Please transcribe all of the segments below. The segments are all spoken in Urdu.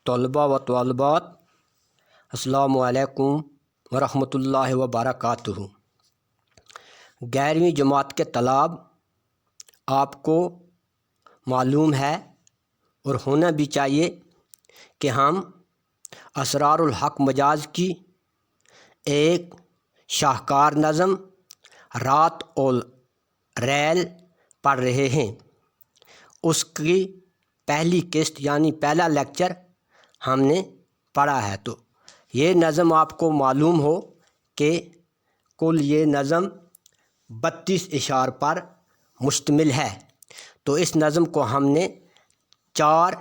طلبہ و طالبات السلام علیکم ورحمۃ اللہ وبرکاتہ۔ 11ویں جماعت کے طلاب، آپ کو معلوم ہے اور ہونا بھی چاہیے کہ ہم اسرار الحق مجاز کی ایک شاہکار نظم رات اور ریل پڑھ رہے ہیں۔ اس کی پہلی قسط یعنی پہلا لیکچر ہم نے پڑھا ہے، تو یہ نظم آپ کو معلوم ہو کہ کل یہ نظم 32 اشعار پر مشتمل ہے۔ تو اس نظم کو ہم نے 4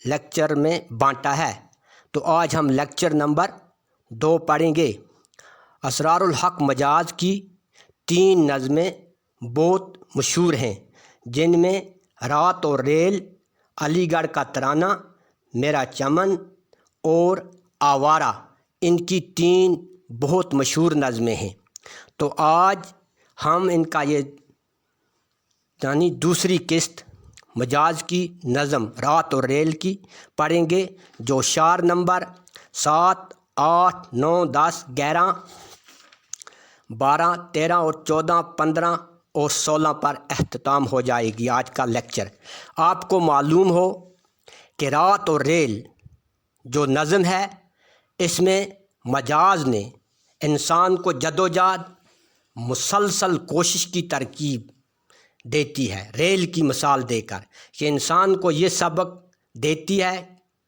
لیکچر میں بانٹا ہے، تو آج ہم لیکچر نمبر 2 پڑھیں گے۔ اسرار الحق مجاز کی 3 نظمیں بہت مشہور ہیں، جن میں رات اور ریل، علی گڑھ کا ترانہ، میرا چمن اور آوارہ، ان کی 3 بہت مشہور نظمیں ہیں۔ تو آج ہم ان کا یہ یعنی دوسری قسط مجاز کی نظم رات اور ریل کی پڑھیں گے، جو اشعار نمبر 7، 8، 9، 10، 11، 12، 13 اور 14، 15 اور 16 پر اختتام ہو جائے گی آج کا لیکچر۔ آپ کو معلوم ہو کہ رات اور ریل جو نظم ہے، اس میں مجاز نے انسان کو جدوجہد مسلسل کوشش کی ترکیب دیتی ہے، ریل کی مثال دے کر کہ انسان کو یہ سبق دیتی ہے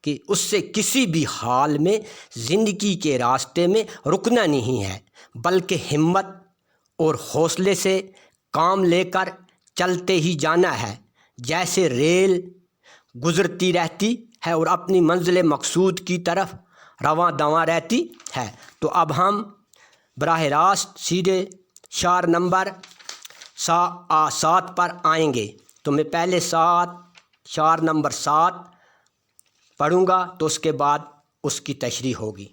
کہ اس سے کسی بھی حال میں زندگی کے راستے میں رکنا نہیں ہے، بلکہ ہمت اور حوصلے سے کام لے کر چلتے ہی جانا ہے، جیسے ریل گزرتی رہتی ہے اور اپنی منزل مقصود کی طرف رواں دواں رہتی ہے۔ تو اب ہم براہ راست سیدھے اشعار نمبر 7 پر آئیں گے۔ تو میں پہلے اشعار نمبر 7 پڑھوں گا، تو اس کے بعد اس کی تشریح ہوگی۔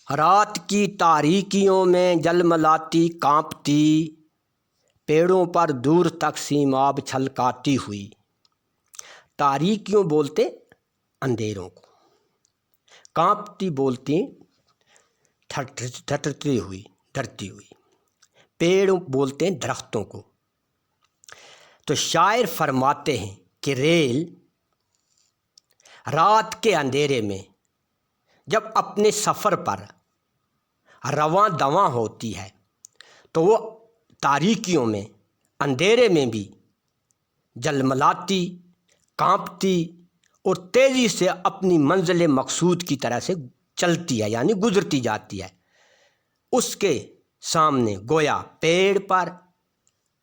رات کی تاریکیوں میں جلملاتی کانپتی، پیڑوں پر دور تک سیماب چھلکاتی ہوئی۔ تاریکیوں بولتے اندھیروں کو، کانپتی بولتی تھرتی ہوئی، ڈرتی ہوئی، پیڑ بولتے ہیں درختوں کو۔ تو شاعر فرماتے ہیں کہ ریل رات کے اندھیرے میں جب اپنے سفر پر رواں دواں ہوتی ہے، تو وہ تاریکیوں میں، اندھیرے میں بھی جلملاتی، کانپتی اور تیزی سے اپنی منزل مقصود کی طرح سے چلتی ہے، یعنی گزرتی جاتی ہے۔ اس کے سامنے گویا پیڑ پر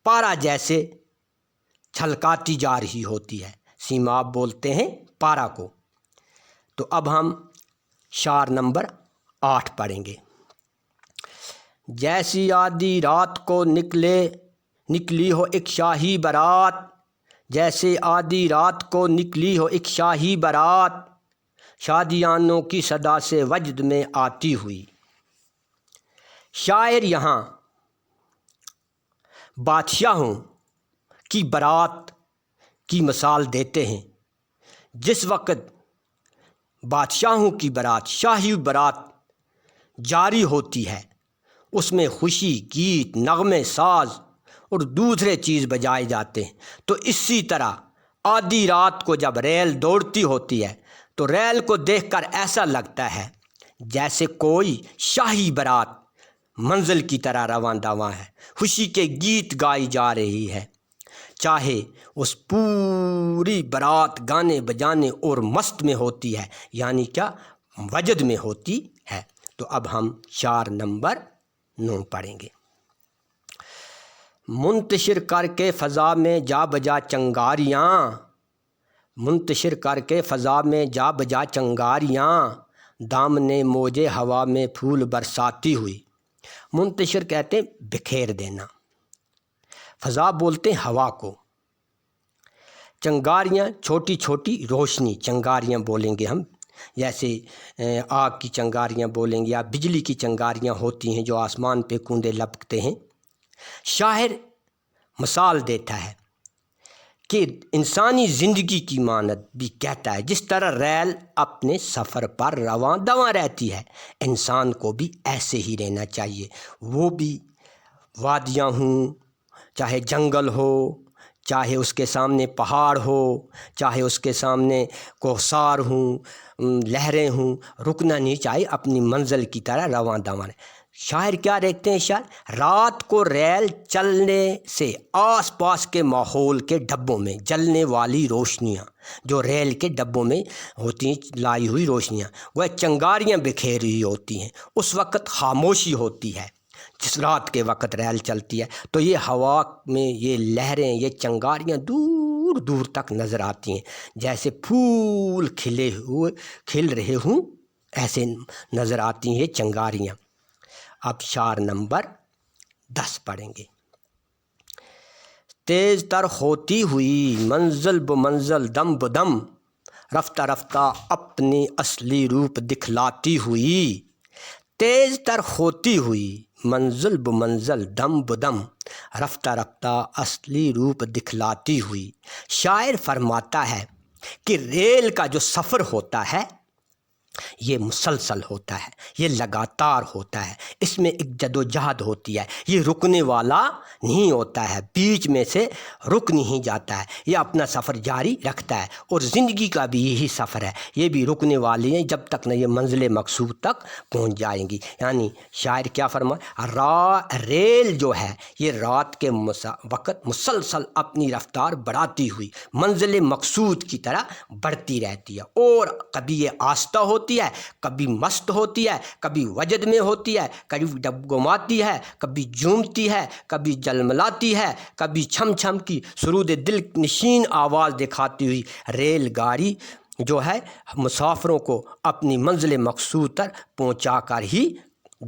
پارا جیسے چھلکاتی جا رہی ہوتی ہے، سیماب بولتے ہیں پارا کو۔ تو اب ہم اشعار نمبر 8 پڑھیں گے۔ جیسی آدھی رات کو نکلی ہو ایک شاہی بارات، جیسے آدھی رات کو نکلی ہو ایک شاہی بارات، شادیانوں کی صدا سے وجد میں آتی ہوئی۔ شاعر یہاں بادشاہوں کی بارات کی مثال دیتے ہیں۔ جس وقت بادشاہوں کی بارات، شاہی بارات جاری ہوتی ہے، اس میں خوشی، گیت، نغمے ساز اور دوسرے چیز بجائے جاتے ہیں۔ تو اسی طرح آدھی رات کو جب ریل دوڑتی ہوتی ہے، تو ریل کو دیکھ کر ایسا لگتا ہے جیسے کوئی شاہی بارات منزل کی طرح رواں دواں ہے، خوشی کے گیت گائی جا رہی ہے، چاہے اس پوری بارات گانے بجانے اور مست میں ہوتی ہے، یعنی کیا، وجد میں ہوتی ہے۔ تو اب ہم اشعار نمبر 9 پڑھیں گے۔ منتشر کر کے فضا میں جا بجا چنگاریاں، منتشر کر کے فضا میں جا بجا چنگاریاں، دامنے موجے ہوا میں پھول برساتی ہوئی۔ منتشر کہتے ہیں بکھیر دینا، فضا بولتے ہیں ہوا کو، چنگاریاں چھوٹی چھوٹی روشنی، چنگاریاں بولیں گے ہم، جیسے آگ کی چنگاریاں بولیں گے، یا بجلی کی چنگاریاں ہوتی ہیں جو آسمان پہ کوندے لپکتے ہیں۔ شاعر مثال دیتا ہے کہ انسانی زندگی کی مانند بھی کہتا ہے جس طرح ریل اپنے سفر پر رواں دواں رہتی ہے، انسان کو بھی ایسے ہی رہنا چاہیے۔ وہ بھی وادیاں ہوں، چاہے جنگل ہو، چاہے اس کے سامنے پہاڑ ہو، چاہے اس کے سامنے کوہسار ہوں، لہریں ہوں، رکنا نہیں چاہیے، اپنی منزل کی طرح رواں دواں رہے۔ شاعر کیا دیکھتے ہیں شاعر؟ رات کو ریل چلنے سے آس پاس کے ماحول کے ڈبوں میں جلنے والی روشنیاں، جو ریل کے ڈبوں میں ہوتی ہیں لائی ہوئی روشنیاں، وہ چنگاریاں بکھیری ہوتی ہیں، اس وقت خاموشی ہوتی ہے جس رات کے وقت ریل چلتی ہے، تو یہ ہوا میں یہ لہریں، یہ چنگاریاں دور دور تک نظر آتی ہیں، جیسے پھول کھل رہے ہوں ایسے نظر آتی ہیں یہ چنگاریاں۔ اب شعر نمبر 10 پڑھیں گے۔ تیز تر ہوتی ہوئی منزل بمنزل دم بدم، رفتہ رفتہ اپنی اصلی روپ دکھلاتی ہوئی، تیز تر ہوتی ہوئی منزل بمنزل دم بدم، رفتہ رفتہ اصلی روپ دکھلاتی ہوئی۔ شاعر فرماتا ہے کہ ریل کا جو سفر ہوتا ہے یہ مسلسل ہوتا ہے، یہ لگاتار ہوتا ہے، اس میں ایک جد و جہد ہوتی ہے، یہ رکنے والا نہیں ہوتا ہے، بیچ میں سے رک نہیں جاتا ہے، یہ اپنا سفر جاری رکھتا ہے، اور زندگی کا بھی یہی سفر ہے، یہ بھی رکنے والی ہیں جب تک نہ یہ منزل مقصود تک پہنچ جائیں گی۔ یعنی شاعر کیا فرمایا؟ ریل جو ہے یہ رات کے وقت مسلسل اپنی رفتار بڑھاتی ہوئی منزل مقصود کی طرح بڑھتی رہتی ہے، اور کبھی یہ آہستہ ہوتی ہے، کبھی مست ہوتی ہے، کبھی وجد میں ہوتی ہے، کبھی ڈگمگاتی ہے، کبھی جھومتی ہے، کبھی جلملاتی ہے، کبھی چھم چھم کی سرود دل نشین آواز دکھاتی ہوئی ریل گاڑی جو ہے مسافروں کو اپنی منزل مقصود تک پہنچا کر ہی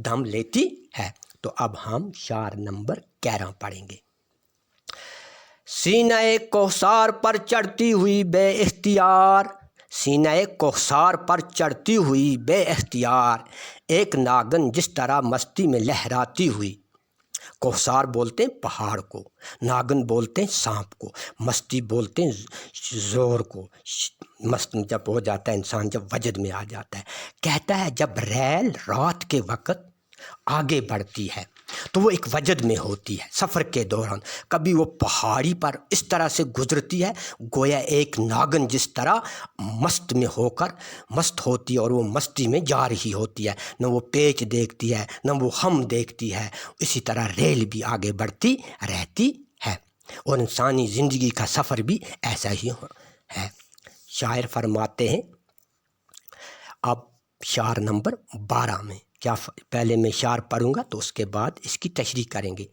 دم لیتی ہے۔ تو اب ہم شعر نمبر 11 پڑھیں گے۔ سینہ کوثر پر چڑھتی ہوئی بے اختیار، سینہ کوثر پر چڑھتی ہوئی بے اختیار، ایک ناگن جس طرح مستی میں لہراتی ہوئی۔ کوثر بولتے ہیں پہاڑ کو، ناگن بولتے ہیں سانپ کو، مستی بولتے ہیں زور کو، مست جب ہو جاتا ہے انسان، جب وجد میں آ جاتا ہے۔ کہتا ہے جب ریل رات کے وقت آگے بڑھتی ہے تو وہ ایک وجد میں ہوتی ہے، سفر کے دوران کبھی وہ پہاڑی پر اس طرح سے گزرتی ہے گویا ایک ناگن جس طرح مست میں ہو کر مست ہوتی ہے، اور وہ مستی میں جا رہی ہوتی ہے، نہ وہ پیچ دیکھتی ہے نہ وہ خم دیکھتی ہے۔ اسی طرح ریل بھی آگے بڑھتی رہتی ہے، اور انسانی زندگی کا سفر بھی ایسا ہی ہے۔ شاعر فرماتے ہیں، اب شعر نمبر 12 میں کیا، پہلے میں شعر پڑھوں گا تو اس کے بعد اس کی تشریح کریں گے۔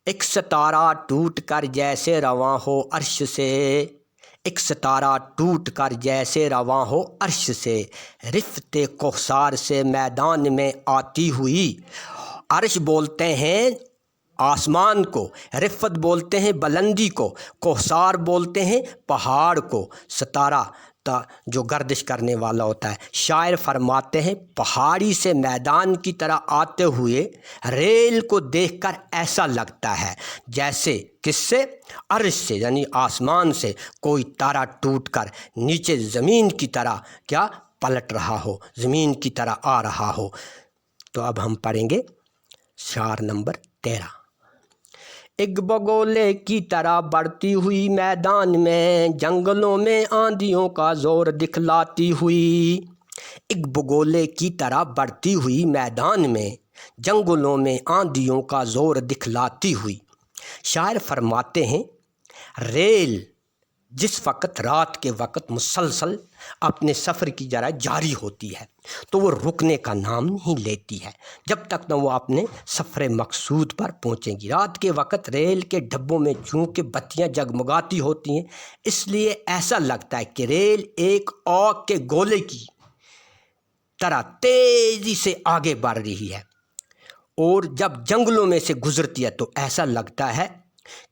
ایک ستارہ ٹوٹ کر جیسے رواں ہو عرش سے، ایک ستارہ ٹوٹ کر جیسے رواں ہو عرش سے، رفت کوثر سے میدان میں آتی ہوئی۔ عرش بولتے ہیں آسمان کو، رفت بولتے ہیں بلندی کو، کوثر بولتے ہیں پہاڑ کو، ستارہ جو گردش کرنے والا ہوتا ہے۔ شاعر فرماتے ہیں پہاڑی سے میدان کی طرح آتے ہوئے ریل کو دیکھ کر ایسا لگتا ہے جیسے کس سے؟ عرش سے، یعنی آسمان سے کوئی تارا ٹوٹ کر نیچے زمین کی طرح کیا پلٹ رہا ہو، زمین کی طرح آ رہا ہو۔ تو اب ہم پڑھیں گے شعر نمبر 13۔ ایک بگولے کی طرح بڑھتی ہوئی میدان میں، جنگلوں میں آندھیوں کا زور دکھلاتی ہوئی، ایک بگولے کی طرح بڑھتی ہوئی میدان میں، جنگلوں میں آندھیوں کا زور دکھلاتی ہوئی۔ شاعر فرماتے ہیں ریل جس وقت رات کے وقت مسلسل اپنے سفر کی طرح جاری ہوتی ہے تو وہ رکنے کا نام نہیں لیتی ہے جب تک نہ وہ اپنے سفر مقصود پر پہنچیں گی۔ رات کے وقت ریل کے ڈبوں میں چونکہ بتیاں جگمگاتی ہوتی ہیں، اس لیے ایسا لگتا ہے کہ ریل ایک آگ کے گولے کی طرح تیزی سے آگے بڑھ رہی ہے، اور جب جنگلوں میں سے گزرتی ہے تو ایسا لگتا ہے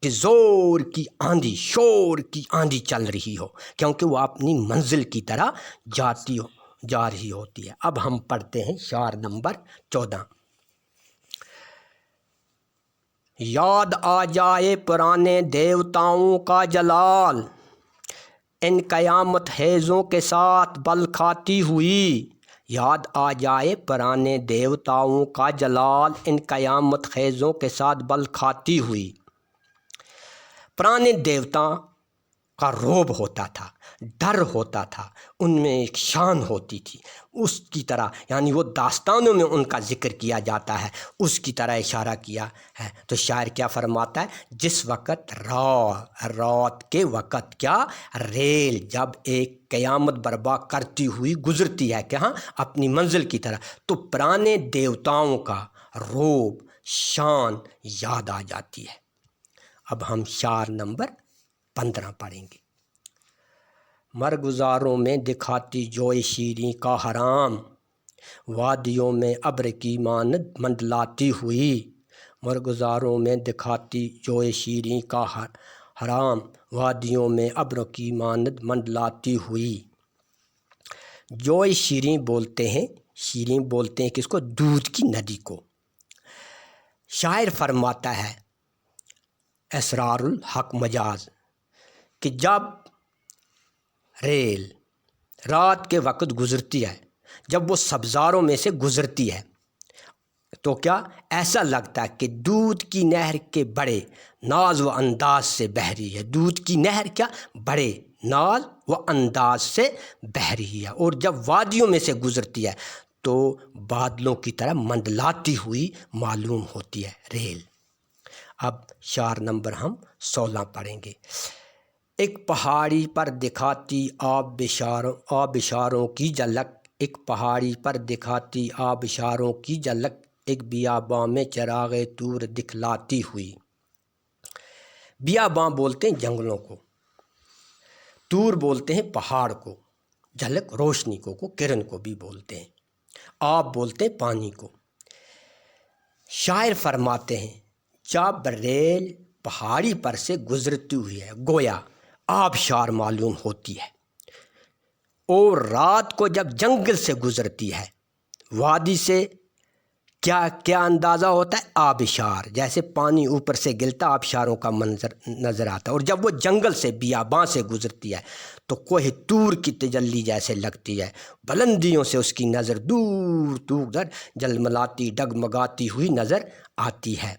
کہ زور کی آندھی، شور کی آندھی چل رہی ہو، کیونکہ وہ اپنی منزل کی طرح جا رہی ہوتی ہے۔ اب ہم پڑھتے ہیں شعر نمبر 14۔ یاد آ جائے پرانے دیوتاؤں کا جلال، ان قیامت خیزوں کے ساتھ بل کھاتی ہوئی، یاد آ جائے پرانے دیوتاؤں کا جلال ان قیامت خیزوں کے ساتھ بل کھاتی ہوئی۔ پرانے دیوتا کا رعب ہوتا تھا، ڈر ہوتا تھا، ان میں ایک شان ہوتی تھی، اس کی طرح یعنی وہ داستانوں میں ان کا ذکر کیا جاتا ہے، اس کی طرح اشارہ کیا ہے۔ تو شاعر کیا فرماتا ہے، جس وقت رات کے وقت کیا ریل جب ایک قیامت برپا کرتی ہوئی گزرتی ہے کہاں اپنی منزل کی طرح، تو پرانے دیوتاؤں کا رعب شان یاد آ جاتی ہے۔ اب ہم شعر نمبر 15 پڑھیں گے۔ مرگزاروں میں دکھاتی جوئے شیریں کا حرام، وادیوں میں ابر کی مانند منڈلاتی ہوئی۔ مرگزاروں میں دکھاتی جوئے شیریں کا حرام، وادیوں میں ابر کی مانند منڈلاتی ہوئی۔ جوئے شیریں بولتے ہیں، شیریں بولتے ہیں کس کو؟ دودھ کی ندی کو۔ شاعر فرماتا ہے اسرار الحق مجاز کہ جب ریل رات کے وقت گزرتی ہے، جب وہ سبزاروں میں سے گزرتی ہے تو کیا ایسا لگتا ہے کہ دودھ کی نہر کے بڑے ناز و انداز سے بہہ رہی ہے۔ دودھ کی نہر کیا بڑے ناز و انداز سے بہہ رہی ہے، اور جب وادیوں میں سے گزرتی ہے تو بادلوں کی طرح منڈلاتی ہوئی معلوم ہوتی ہے ریل۔ اب شعر نمبر ہم 16 پڑھیں گے۔ ایک پہاڑی پر دکھاتی آبشاروں کی جھلک، ایک پہاڑی پر دکھاتی آبشاروں کی جھلک، ایک بیاباں میں چراغ طور دکھلاتی ہوئی۔ بیاباں بولتے ہیں جنگلوں کو، طور بولتے ہیں پہاڑ کو، جھلک روشنی کو کرن کو بھی بولتے ہیں، آب بولتے ہیں پانی کو۔ شاعر فرماتے ہیں جب ریل پہاڑی پر سے گزرتی ہوئی ہے گویا آبشار معلوم ہوتی ہے، اور رات کو جب جنگل سے گزرتی ہے وادی سے کیا اندازہ ہوتا ہے؟ آبشار، جیسے پانی اوپر سے گرتا آبشاروں کا منظر نظر آتا ہے، اور جب وہ جنگل سے بیاباں سے گزرتی ہے تو کوہ طور کی تجلی جیسے لگتی ہے، بلندیوں سے اس کی نظر دور دور جلملاتی ڈگمگاتی ہوئی نظر آتی ہے۔